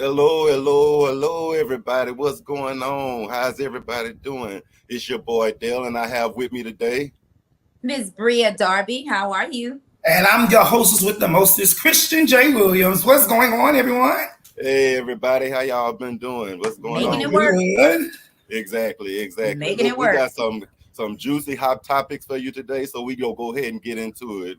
Hello, hello, hello, everybody. What's going on? How's everybody doing? It's your boy Dale, and I have with me today Miss Brea Darby. How are you? And I'm your hostess with the mostest, Christian J. Williams. What's going on, everyone? Hey, everybody. How y'all been doing? What's going Making on? it work. Good. Exactly. Making it We work. got some juicy hot topics for you today, so we go ahead and get into it.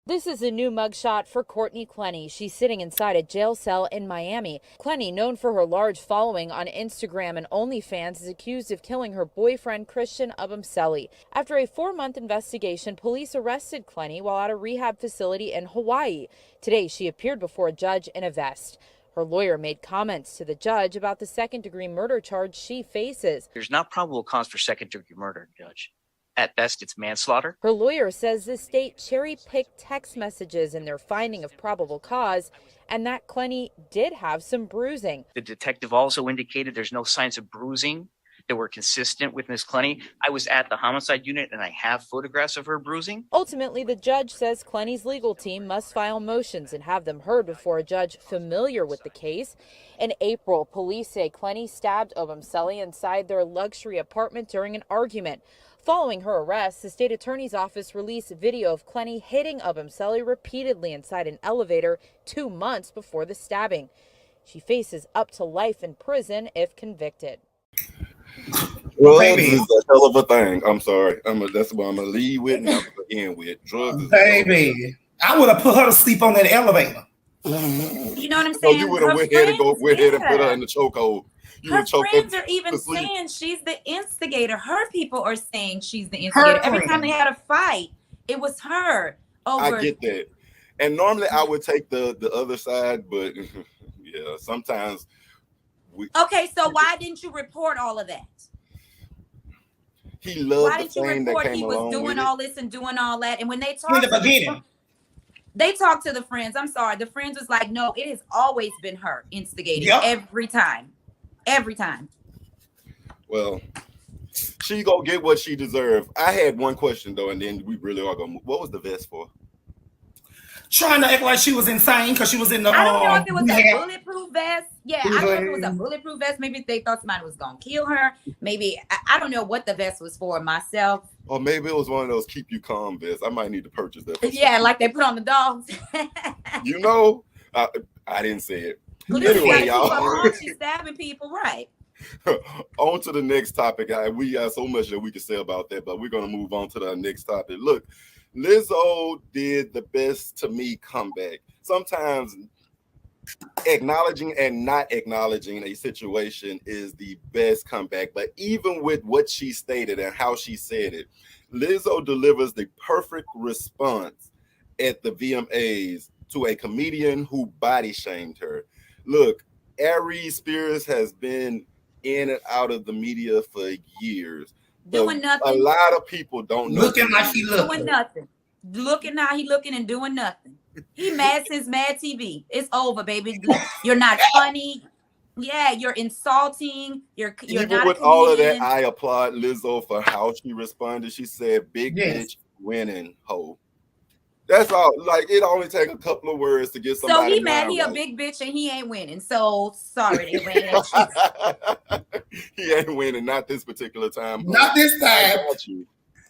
This is a new mugshot for Courtney Clenney. She's sitting inside a jail cell in Miami. Clenney, known for her large following on Instagram and OnlyFans, is accused of killing her boyfriend, Christian Obumseli. After a 4-month investigation, police arrested Clenney while at a rehab facility in Hawaii. Today, she appeared before a judge in a vest. Her lawyer made comments to the judge about the second-degree murder charge she faces. There's not probable cause for second-degree murder, Judge. At best, it's manslaughter. Her lawyer says the state cherry-picked text messages in their finding of probable cause and that Clenney did have some bruising. The detective also indicated there's no signs of bruising that were consistent with Ms. Clenney. I was at the homicide unit and I have photographs of her bruising. Ultimately, the judge says Clenney's legal team must file motions and have them heard before a judge familiar with the case. In April, police say Clenney stabbed Obumseli inside their luxury apartment during an argument. Following her arrest, the state attorney's office released video of Clenney hitting Obumseli repeatedly inside an elevator 2 months before the stabbing. She faces up to life in prison if convicted. Drugs is a hell of a thing. I'm sorry. That's what I'm going to lead with and I'm going to end with. Drugs is Baby, I would have put her to sleep on that elevator. You know what I'm So saying? you would have went ahead and put her in the chokehold. Her friends are even saying she's the instigator. Her people are saying she's the instigator. Every time they had a fight, it was her. I get that. And normally I would take the other side, but yeah, sometimes Okay, so why didn't you report all of that? He loved why didn't you report he was doing all this and doing all that? And when they talked they talked to the friends. I'm sorry. The friends was like, no, it has always been her instigating every time. Every time. Well, she gonna get what she deserved. I had one question though, and then we really are gonna move. What was the vest for? Trying to act like she was insane because she was in the. I don't know if it was a bulletproof vest. Yeah, I don't know if it was a bulletproof vest. Maybe they thought somebody was gonna kill her. Maybe I don't know what the vest was for myself. Or maybe it was one of those keep you calm vests. I might need to purchase that. Yeah, like they put on the dogs. You know, I didn't say it. Well, anyway, y'all. She's stabbing people, right? On to the next topic. We got so much that we can say about that, but we're gonna move on to the next topic. Look, Lizzo did the best to me comeback. Sometimes acknowledging and not acknowledging a situation is the best comeback. But even with what she stated and how she said it, Lizzo delivers the perfect response at the VMAs to a comedian who body shamed her. Look, Ari Spears has been in and out of the media for years. Doing nothing. A lot of people don't know. Looking like he looking. Doing nothing. Looking how he looking and doing nothing. He mad since Mad TV. It's over, baby. You're not funny. Yeah, you're insulting. You're Even not with all of that, I applaud Lizzo for how she responded. She said, "Big bitch winning hoe." That's all. Like, it only take a couple of words to get somebody. So he mad he a big bitch and he ain't winning. So sorry, they ran that shit. He ain't winning, not this particular time. Not this time.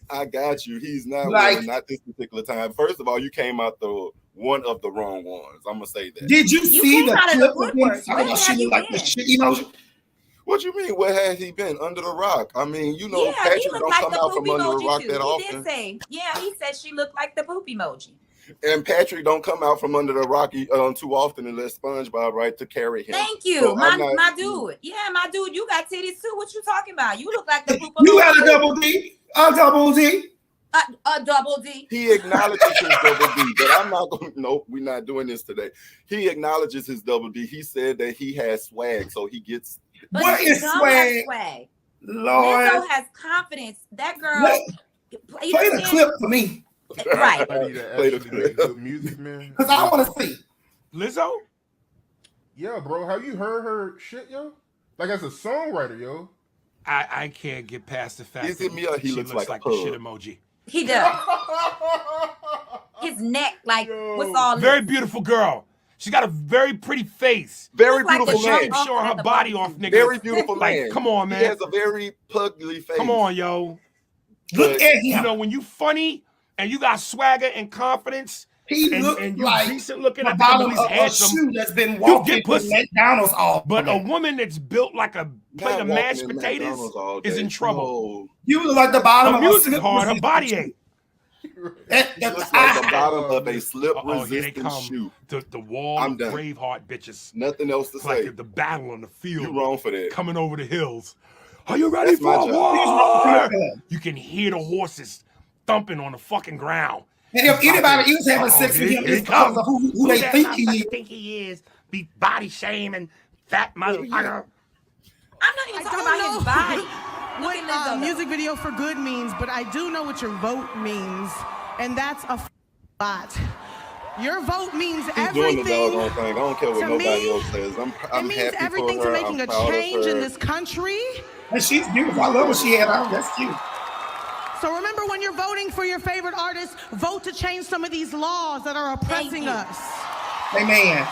I got you. He's not winning, not this particular time. First of all, you came out the one of the wrong ones. I'm gonna say that. Did you see the clip of him? She like the shit emoji. What you mean? Where has he been? Under the rock? I mean, you know, yeah, Patrick don't come out from under the rock that often. He did say, yeah, he said she looked like the poop emoji. And Patrick don't come out from under the rock too often unless SpongeBob right to carry him. Thank you, so my dude. Yeah, my dude, you got titties too. What you talking about? You look like the poop emoji. You got a double D. A double D. A double D. He acknowledges his double D, but I'm not going to. Nope, we're not doing this today. He acknowledges his double D. He said that he has swag, so he gets. But what is swag? Lord, Lizzo has confidence. That girl. Play the clip for me. Right. I need to actually make good music, man. Because I want to see. Lizzo? Yeah, bro. Have you heard her shit, yo? Like, as a songwriter, yo. I can't get past the fact Is it me or he she looks like a the shit pug? emoji. He does. His neck, like, what's all Very this? beautiful girl. She got a very pretty face. Very Like beautiful the man. Keep showing her body off, nigga. Very beautiful like, man. Come on, man. He has a very pugly face. Come on, yo. Look at him. You know, when you funny and you got swagger and confidence, He and looks you like decent looking, the bottom of a shoe that's been walking in McDonald's all But day. a woman that's built like a plate of mashed potatoes is in trouble. No. You look like the bottom her of a music's hard, her body ain't. Looks like the bottom of a slip-resistant shoe. The wall of Braveheart bitches. Nothing else to say. Like the battle on the field. You're wrong for that. Coming over the hills. Are you ready for a war? You can hear the horses thumping on the fucking ground. And if anybody is having sex with him, it's because of who they think he is. Be body shaming, fat motherfucker. I'm not even talking about his body. What music video for good means, but I do know what your vote means, and that's a bot. Your vote means everything. Doing the doggone thing. I don't care what nobody else says. I'm it means happy everything for her. to making I'm a change in this country. And she's beautiful. I love what she had on. That's cute. So remember, when you're voting for your favorite artist, vote to change some of these laws that are oppressing us. Amen.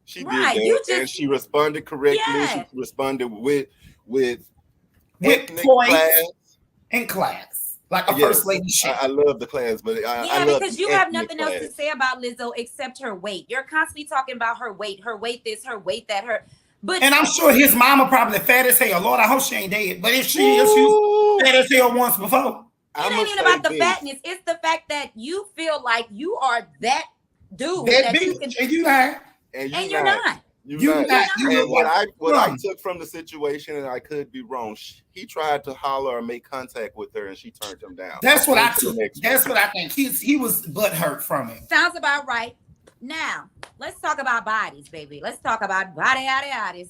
She did that, and she responded correctly. Yeah. She responded with class and class, like a first lady shit. I love the class, but I love because you have nothing else to say about Lizzo except her weight. You're constantly talking about her weight this, her weight that, her. But and I'm sure his mama probably fat as hell. Lord, I hope she ain't dead. But if she is, she's fat as hell once before. It ain't even about the fatness. It's the fact that you feel like you are that dude that bitch, you can. And you not. And you're not. You're not. And what I took from the situation, and I could be wrong, he tried to holler or make contact with her, and she turned him down. That's what I took. That's what I think. He was butthurt from it. Sounds about right. Now, let's talk about bodies, baby. Let's talk about bodies.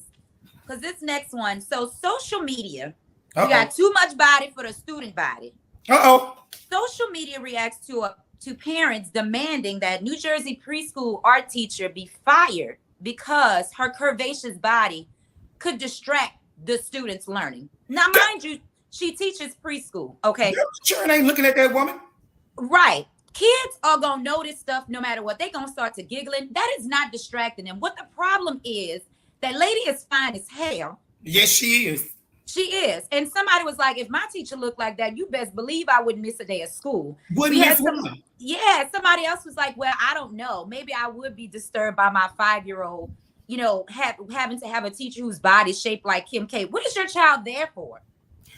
Because this next one, so social media, you got too much body for the student body. Social media reacts to parents demanding that New Jersey preschool art teacher be fired because her curvaceous body could distract the students' learning. Now, mind you, she teaches preschool, okay? Sure ain't looking at that woman. Right. Kids are going to know this stuff no matter what. They're going to start to giggling. That is not distracting them. What the problem is, that lady is fine as hell. Yes, she is. She is. And somebody was like, if my teacher looked like that, you best believe I wouldn't miss a day of school. Yeah, somebody else was like, well, I don't know. Maybe I would be disturbed by my 5-year-old, having to have a teacher whose body is shaped like Kim K. What is your child there for?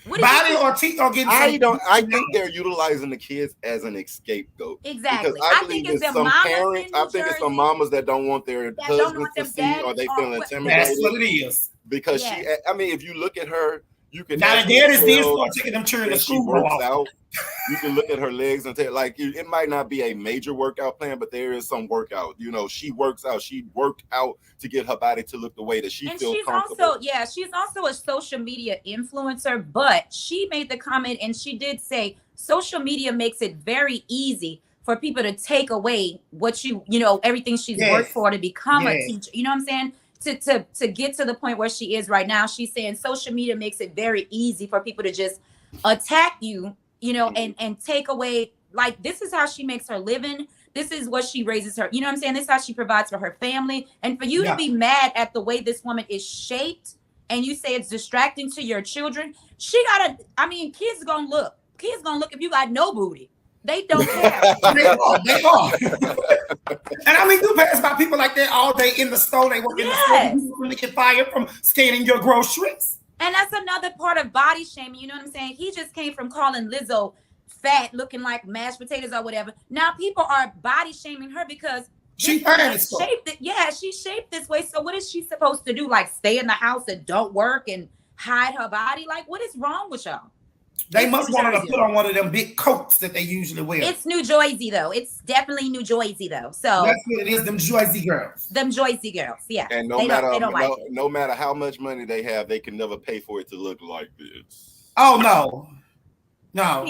Body or teeth or getting I think they're utilizing the kids as an scapegoat. Exactly. Because I believe it's some parents, I think it's some mamas that don't want their husbands to see, or they feel intimidated. That's what it is. Because if you look at her, you can now the dad is then start taking them children to school. She works out. You can look at her legs and tell, like, it might not be a major workout plan, but there is some workout. She works out. She worked out to get her body to look the way that she feels comfortable. She's also a social media influencer, but she made the comment and she did say social media makes it very easy for people to take away what everything she's worked for to become a teacher. You know what I'm saying? To get to the point where she is right now, she's saying social media makes it very easy for people to just attack you, and take away, like, this is how she makes her living. This is what she raises her, you know what I'm saying? This is how she provides for her family. And for you to be mad at the way this woman is shaped and you say it's distracting to your children, kids gonna look. Kids gonna look if you got no booty. They don't care. They are. And you pass by people like that all day in the store. They work in the store. You really get fired from scanning your groceries. And that's another part of body shaming. You know what I'm saying? He just came from calling Lizzo fat, looking like mashed potatoes or whatever. Now people are body shaming her because she's shaped it. Yeah, she's shaped this way. So what is she supposed to do? Like, stay in the house and don't work and hide her body? Like, what is wrong with y'all? They must want her to put on one of them big coats that they usually wear. It's New Jersey, though. It's definitely New Jersey, though. So that's what it is. Them Jersey girls. Them Jersey girls, yeah. And no matter how much money they have, they can never pay for it to look like this. Oh no.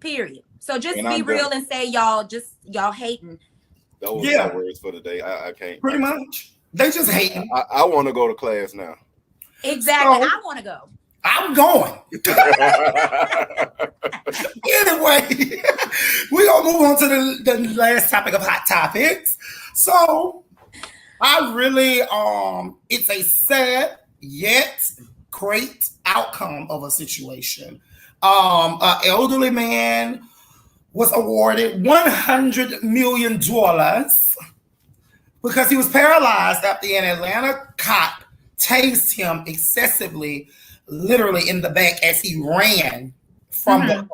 Period. So just be real and say y'all hating. Those are words for the day. I can't. Pretty much. They just hating. I want to go to class now. Exactly. So, I want to go. I'm going. Anyway, we're going to move on to the last topic of Hot Topics. So, I really, it's a sad yet great outcome of a situation. An elderly man was awarded $100 million because he was paralyzed after an Atlanta cop tased him excessively, literally in the back as he ran from the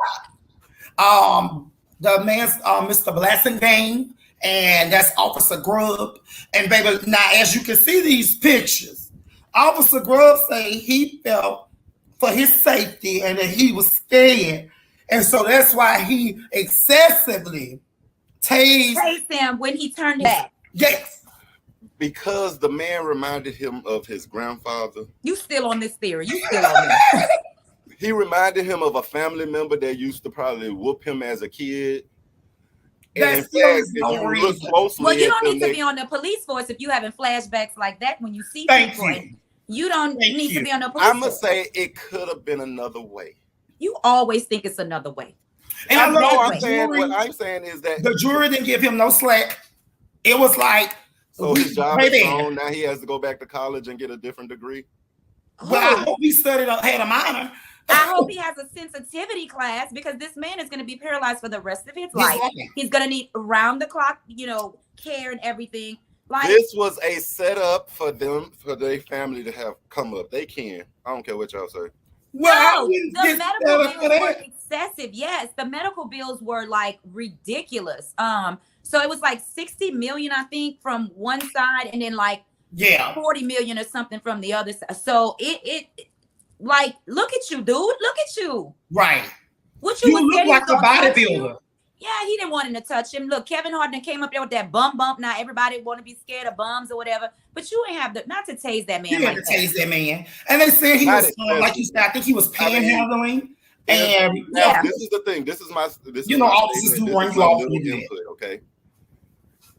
cop. The man's Mr. Blassingame, and that's Officer Grubb. And baby, now as you can see these pictures, Officer Grubb say he felt for his safety and that he was scared. And so that's why he excessively tased him when he turned back. Yes. Because the man reminded him of his grandfather. You still on this theory. You still on this. He reminded him of a family member that used to probably whoop him as a kid. That's if you look closely, well, you don't need to be on the police force if you having flashbacks like that when you see people. You don't need to be on the police force. I'm going to say it could have been another way. You always think it's another way. And I know what I'm saying is that the jury didn't give him no slack. It was like, so his job is gone. Now he has to go back to college and get a different degree. Well, I hope he studied, had a minor. I hope he has a sensitivity class because this man is going to be paralyzed for the rest of his life. He's going to need around the clock, care and everything. Like this was a setup for them, for their family to have come up. They can. I don't care what y'all say. Well, the medical bills were excessive. Yes, the medical bills were like ridiculous. So it was like 60 million, I think, from one side, and then like 40 million or something from the other side. So it like, look at you, dude. Look at you. Right. What you look like a bodybuilder. Yeah, he didn't want him to touch him. Look, Kevin Hart came up there with that bump. Now everybody want to be scared of bums or whatever, but you ain't have not to tase that man. You had to tase that man. And they said he was, like you said, I think he was panhandling. And this is the thing. This is my. Officers do run you off input. Okay.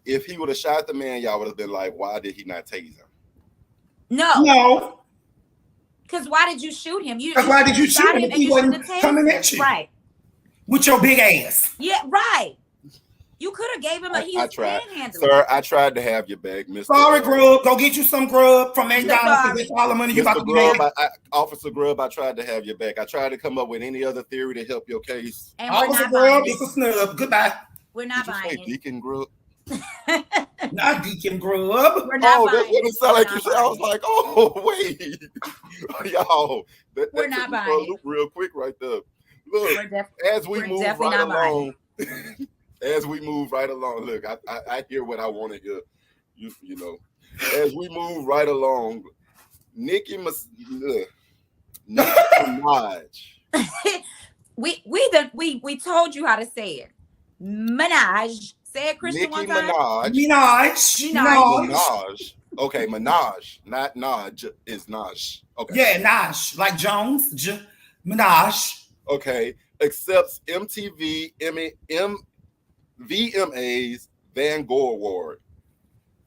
If he would have shot the man, y'all would have been like, "Why did he not tase him?" No. Because why did you shoot him? Why did you shoot him if he wasn't coming at you? Right. With your big ass. Yeah, right. You could have gave him I tried. Sir, I tried to have your back, Mr. Sorry, Grub. Go get you some grub from McDonald's. That's all the money you about to Grubb, Officer Grubb, I tried to have your back. I tried to come up with any other theory to help your case. And Officer Grubb, it's a snub. Goodbye. We're not buying it. Deacon Grubb? Not Deacon Grubb. We're not that's what it sounded like you said. I was like, oh, wait. Y'all, we're not buying it. Loop real quick right there. Look, as we move right along, look, I hear what I want to hear. You know, as we move right along, Nicki Minaj. we told you how to say it. Minaj. Say it, Christian, one time. Minaj. Okay, Minaj, not Naj. Is Naj. Okay. Yeah, Naj, like Jones. Minaj. Okay, accepts MTV VMAs Vanguard Award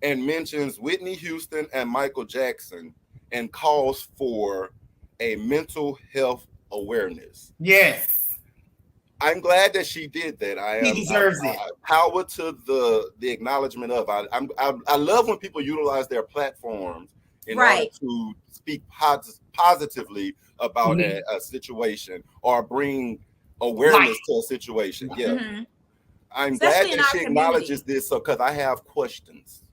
and mentions Whitney Houston and Michael Jackson and calls for a mental health awareness. Yes. I'm glad that she did that. He deserves it. Power to the acknowledgement of. I love when people utilize their platforms in order to speak positively about a situation or bring awareness to a situation. Yeah, I'm glad that she acknowledges this, because I have questions.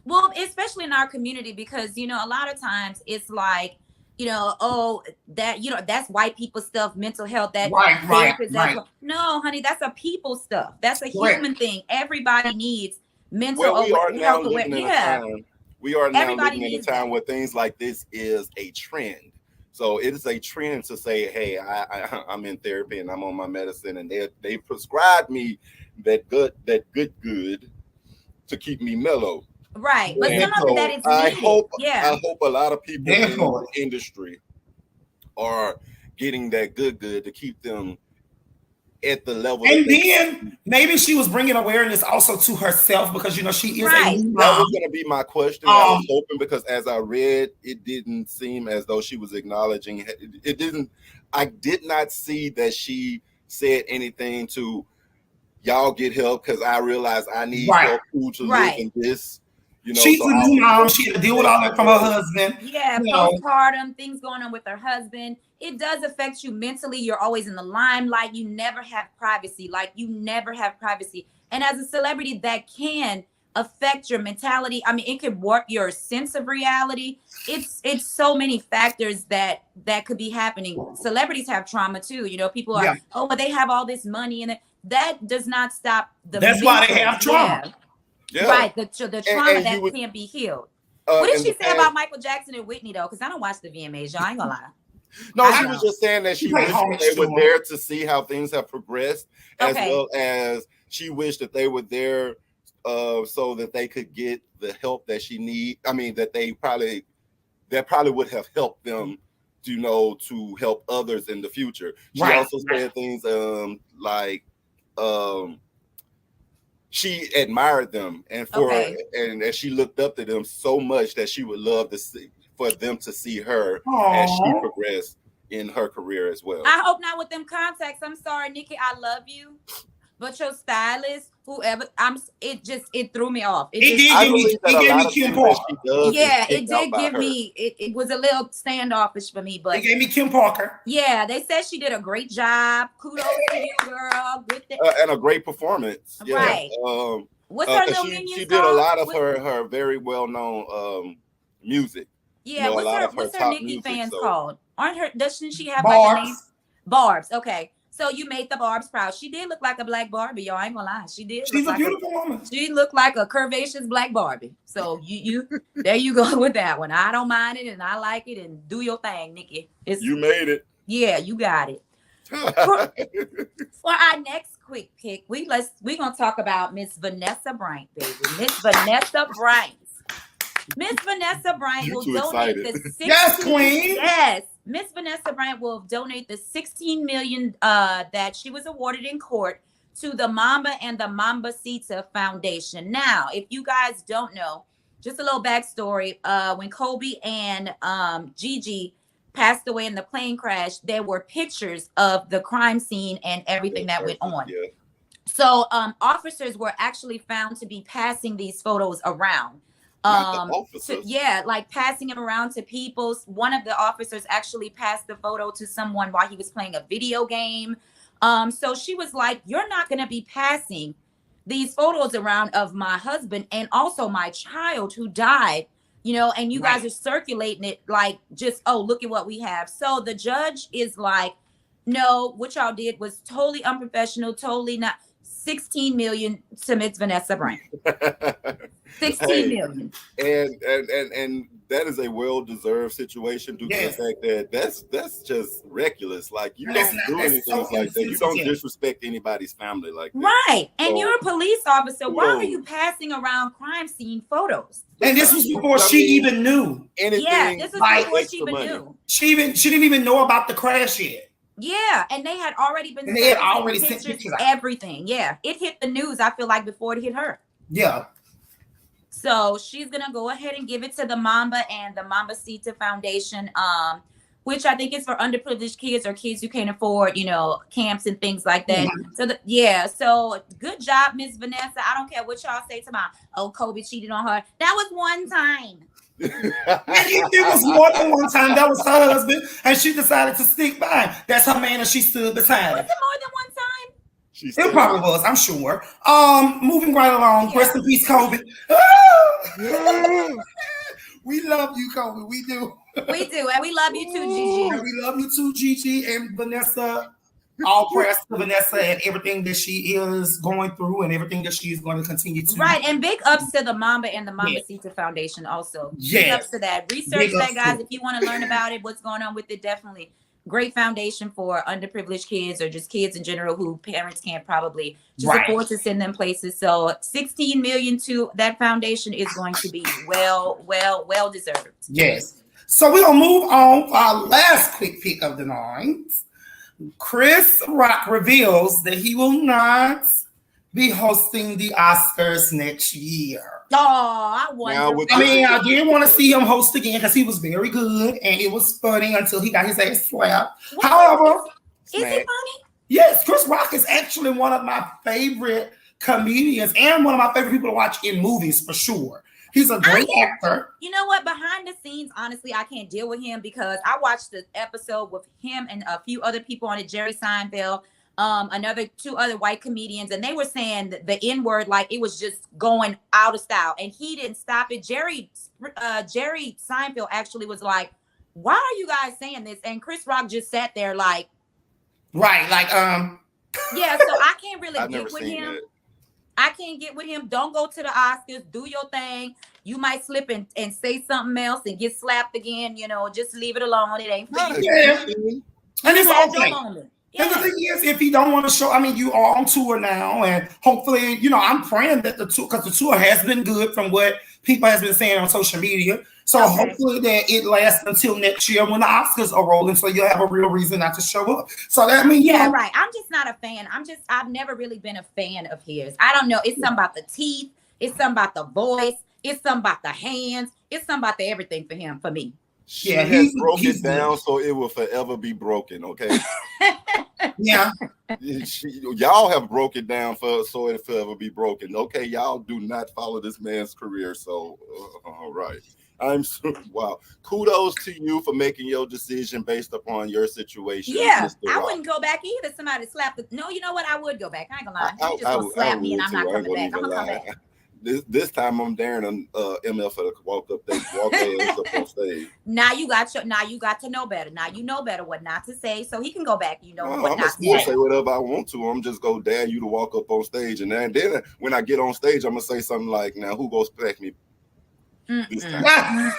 Well, especially in our community, because a lot of times it's like, that's white people stuff, mental health, that right. No, honey, that's a people stuff. That's a human thing. Everybody needs mental health awareness. We are now living in a time where things like this is a trend. So it is a trend to say, hey, I'm in therapy and I'm on my medicine, and they prescribed me that good to keep me mellow. Right, but some of that is needed. I hope a lot of people in the industry are getting that good to keep them at the level. And then maybe she was bringing awareness also to herself because she is a new mom. That was going to be my question. I was hoping, because as I read, it didn't seem as though she was acknowledging. It didn't. I did not see that she said anything to y'all get help because I realized I need help to live in this. She's a new mom. She had to deal with all that from her husband. Yeah, postpartum, things going on with her husband. It does affect you mentally. You're always in the limelight. You never have privacy. And as a celebrity, that can affect your mentality. I mean, it could warp your sense of reality. It's so many factors that could be happening. Celebrities have trauma too. People are, but they have all this money, and that does not stop the. That's why they have trauma. Yeah. Right, the trauma that can't be healed. What did she say about Michael Jackson and Whitney though? Because I don't watch the VMAs, y'all. I ain't gonna lie. No, she was just saying that she wished they were there to see how things have progressed, as well as she wished that they were there so that they could get the help that she need. I mean, that probably would have helped them, to help others in the future. She also said things like. She admired them and and she looked up to them so much that she would love to see for them to see her as she progressed in her career as well. I hope not with them contacts. I'm sorry, Nicki, I love you, but your stylist, whoever, it threw me off. It gave me Kim Parker. Yeah, it did give me. It was a little standoffish for me, but it gave me Kim Parker. Yeah, they said she did a great job. Kudos to you, girl. And a great performance. Yeah. Right. What's her little minion? She did a lot of her very well known music. Yeah, what's her Nicki fans called? Doesn't she have like a name? Barbs. Okay. So you made the Barbs proud. She did look like a black Barbie, y'all. I ain't gonna lie. She did. She's a beautiful woman. She looked like a curvaceous black Barbie. So you there you go with that one. I don't mind it and I like it, and do your thing, Nicki. You made it. Yeah, you got it. For our next quick pick, we gonna talk about Miss Vanessa Bryant, baby. Miss Vanessa Bryant. Miss Vanessa Bryant will donate the 16. Yes, queen. Yes. Miss Vanessa Bryant will donate the $16 million that she was awarded in court to the Mamba and the Mambacita Foundation. Now, if you guys don't know, just a little backstory. When Kobe and Gigi passed away in the plane crash, there were pictures of the crime scene and everything that went on. Yeah. So officers were actually found to be passing these photos around. Like passing it around to people. One of the officers actually passed the photo to someone while he was playing a video game. So she was like, you're not going to be passing these photos around of my husband and also my child who died, and you guys are circulating it like just, look at what we have. So the judge is like, no, what y'all did was totally unprofessional, totally not. 16 million to Miss Vanessa Bryant. 16 million. And that is a well-deserved situation due to the fact that that's just reckless. Like you don't do anything like that. You don't disrespect anybody's family like that. Right. And you're a police officer. Why are you passing around crime scene photos? And this was before she even knew anything. Yeah, this was before she even knew. She didn't even know about the crash yet. Yeah, and they had already been. And they had already sent pictures. Everything. Yeah, it hit the news. I feel like before it hit her. Yeah. So she's gonna go ahead and give it to the Mamba and the Mambacita Foundation, which I think is for underprivileged kids or kids who can't afford, camps and things like that. Yeah. So good job, Miss Vanessa. I don't care what y'all say tomorrow. Oh, Kobe cheated on her. That was one time. It was more than one time. That was her husband, and she decided to stick by. That's her man, and she stood beside him. Was it more than one time? It probably was, I'm sure. Moving right along. Rest in peace, Kobe. We love you, Kobe. We do. We do, and we love you too, Gigi. And we love you too, Gigi and Vanessa. All prayers to Vanessa and everything that she is going through and everything that she is going to continue to. Right, and big ups to the Mamba and the Mambacita Foundation also. Big ups to that. Research that, guys. If you want to learn about it, what's going on with it, definitely. Great foundation for underprivileged kids or just kids in general who parents can't probably just afford to send them places. So 16 million to that foundation is going to be well deserved. Yes. So we're going to move on for our last quick pick of the night. Chris Rock reveals that he will not be hosting the Oscars next year. Oh, I wonder. I did want to see him host again because he was very good and it was funny until he got his ass slapped. However, is he funny? Yes, Chris Rock is actually one of my favorite comedians and one of my favorite people to watch in movies for sure. He's a great actor. You know what? Behind the scenes, honestly, I can't deal with him because I watched the episode with him and a few other people on it, Jerry Seinfeld, two other white comedians, and they were saying the N-word like it was just going out of style, and he didn't stop it. Jerry Seinfeld actually was like, "Why are you guys saying this?" And Chris Rock just sat there like, yeah. So I can't really get with him. I can't get with him. Don't go to the Oscars. Do your thing. You might slip and say something else and get slapped again. Just leave it alone. It ain't for you. Yeah. And it's okay. Yeah. And the thing is, if he don't want to show, you are on tour now, and hopefully, I'm praying that the tour has been good from what people has been saying on social media. So hopefully that it lasts until next year when the Oscars are rolling, so you'll have a real reason not to show up. So that means right. I'm just not a fan. I've never really been a fan of his. I don't know. It's something about the teeth. It's something about the voice. It's something about the hands. It's something about the everything for me. She has broke it down so it will forever be broken, okay? Yeah. Y'all have broke it down so it forever be broken. Okay, y'all do not follow this man's career, so all right. Wow. Kudos to you for making your decision based upon your situation. Yeah, I wouldn't go back either. Somebody slapped it. No, you know what? I would go back. I ain't gonna lie. You just gonna slap me and I'm not coming back. I'm gonna come back. This time I'm daring MF to walk their ass up on stage. Now you got to know better. Now you know better what not to say, so he can go back. What I'm not to say. Say whatever I want to. I'm just go dare you to walk up on stage, and then when I get on stage, I'm gonna say something like, "Now who goes smack me?" This time.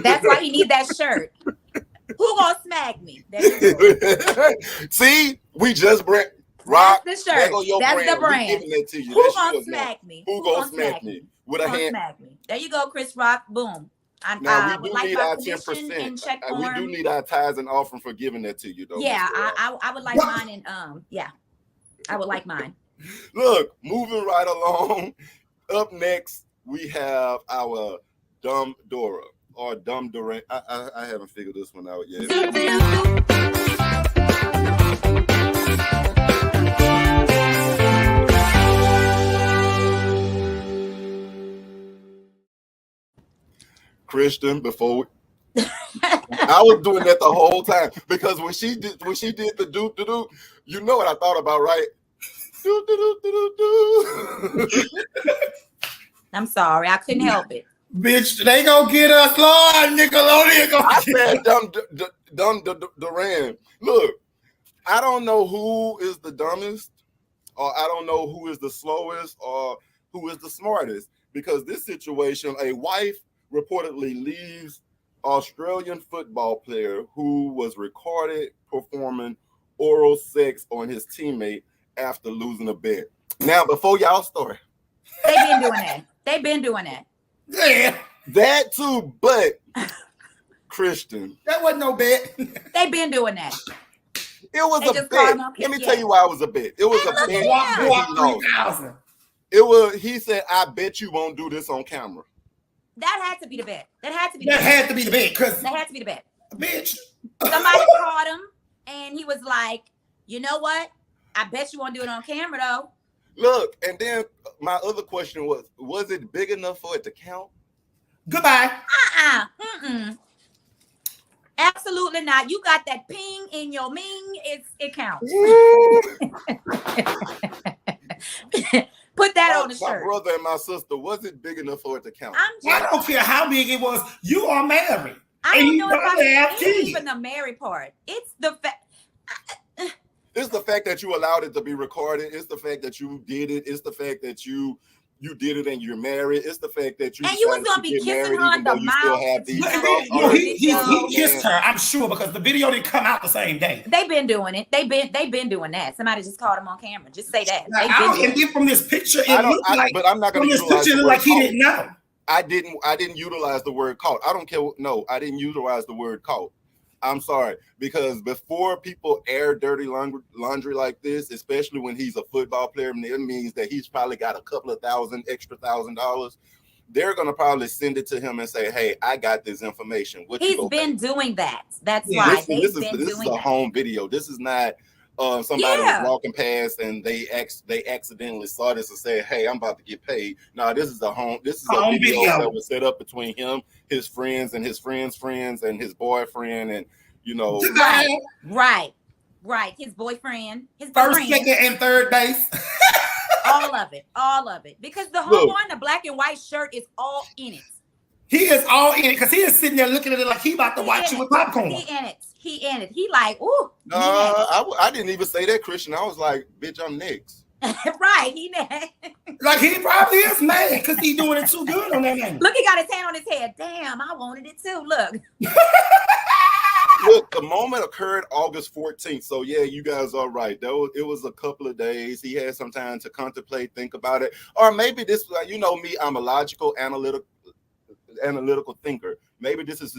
That's why he need that shirt. Who gonna smack me? There you go. See, we just Rock, that's the shirt. That's the brand. Who gonna smack me? Who gonna smack me? With a hand. Smack me. There you go, Chris Rock. Boom. Now we do need our 10%. We do need our tithes and offering for giving that to you, though. Yeah, I would like mine, and I would like mine. Look, moving right along. Up next, we have our Dumb Dora or Dumb Dora. I haven't figured this one out yet. Christian, before I was doing that the whole time because when she did the do, you know what I thought about, right? Do. I'm sorry, I couldn't help it. Bitch, they gonna get us, Lord. Nickelodeon. I said dumb Duran. Look, I don't know who is the dumbest, or I don't know who is the slowest, or who is the smartest, because this situation, a wife reportedly leaves Australian football player who was recorded performing oral sex on his teammate after losing a bet. Now, before y'all start, They've been doing that. Yeah, that too. But Christian, that wasn't no bet. They've been doing that. It was a bet. Let me tell you why it was a bet. It was a bet. It was. He said, "I bet you won't do this on camera." That had to be the bet. That had to be the bet. Bitch. Somebody caught him and he was like, you know what? I bet you won't do it on camera though. Look, and then my other question was it big enough for it to count? Goodbye. Absolutely not. You got that ping in your ming. It counts. Put that on the shirt. My brother and my sister, was it big enough for it to count? I don't care how big it was. You are married. I don't know if it's even the married part. It's the fact. It's the fact that you allowed it to be recorded. It's the fact that you did it. It's the fact that you did it and you're married. It's the fact that you was gonna be kissing her in the mouth. He kissed her, I'm sure, because the video didn't come out the same day. They've been doing it. They've been doing that. Somebody just caught him on camera. Just say that. And then from this picture, it looked like. But I'm not going to utilize the word like he didn't know. I didn't utilize the word caught. I don't care. No, I didn't utilize the word caught. I'm sorry, because before people air dirty laundry like this, especially when he's a football player, it means that he's probably got a couple of extra $1,000. They're gonna probably send it to him and say, "Hey, I got this information." He's been doing that. That's why this is a home video. This is not somebody was walking past and they accidentally saw this and said, "Hey, I'm about to get paid." No, this is a video that was set up between him, his friends, and his friends' friends, and his boyfriend, and right. His boyfriend, first, second, and third base. all of it, because the homeboy in the black and white shirt is all in it. He is all in it because he is sitting there looking at it like he about to watch it with popcorn. He in it. He like, ooh. No, I didn't even say that, Christian. I was like, bitch, I'm next. Right, he next. Like he probably is mad because he's doing it too good on that man. Look, he got his hand on his head. Damn, I wanted it too. Look. Look, the moment occurred August 14th. So yeah, you guys are right. It was a couple of days. He had some time to contemplate, think about it. Or maybe this, you know me, I'm a logical, analytical thinker. Maybe this was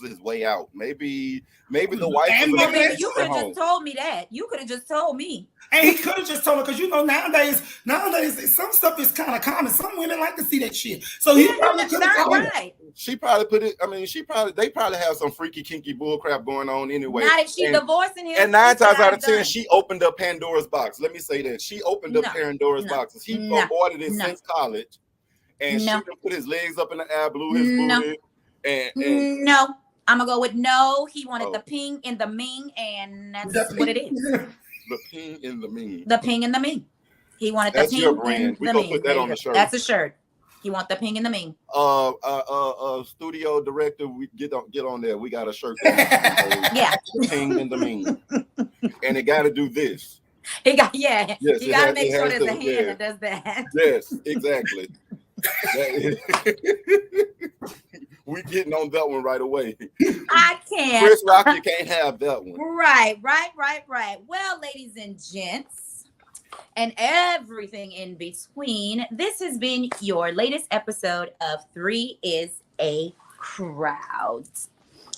his way out. Maybe the wife. You could have just told me that. You could have just told me. And he could have just told me, because you know nowadays some stuff is kind of common. Some women like to see that shit. So he probably could have told her. She probably put it. I mean, they probably have some freaky kinky bull crap going on anyway. Not if she's divorcing him. And 9 times out of 10, she opened up Pandora's box. Let me say that she opened up Pandora's boxes. He avoided it since college, and she put his legs up in the air, blew his booty. And no, I'm gonna go with no. He wanted the ping and the ming, and that's what it is. The ping and the ming. The ping and the ming. He wanted the ping. That's your brand. We're gonna put that on the shirt. That's a shirt. He want the ping and the ming. Studio director, we get on there. We got a shirt. The ping and the ming, and it got to do this. He got you got to make sure there's a hand that does that. Yes, exactly. We getting on that one right away. I can't. Chris Rock, you can't have that one. Right. Well, ladies and gents, and everything in between, this has been your latest episode of 3 is a Crowd.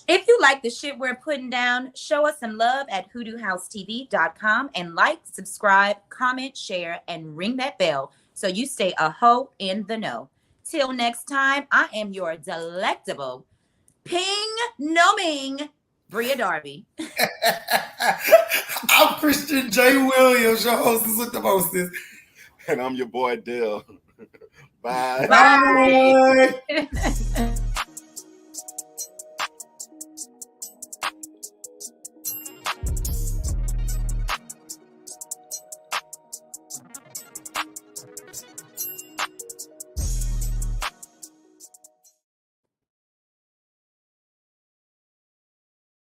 If you like the shit we're putting down, show us some love at hoodoohousetv.com and like, subscribe, comment, share, and ring that bell so you stay a hoe in the know. Till next time, I am your delectable Ping No Ming, Brea Darby. I'm Christian J. Williams, your hostess with the mostest. And I'm your boy, Dell. Bye. Bye.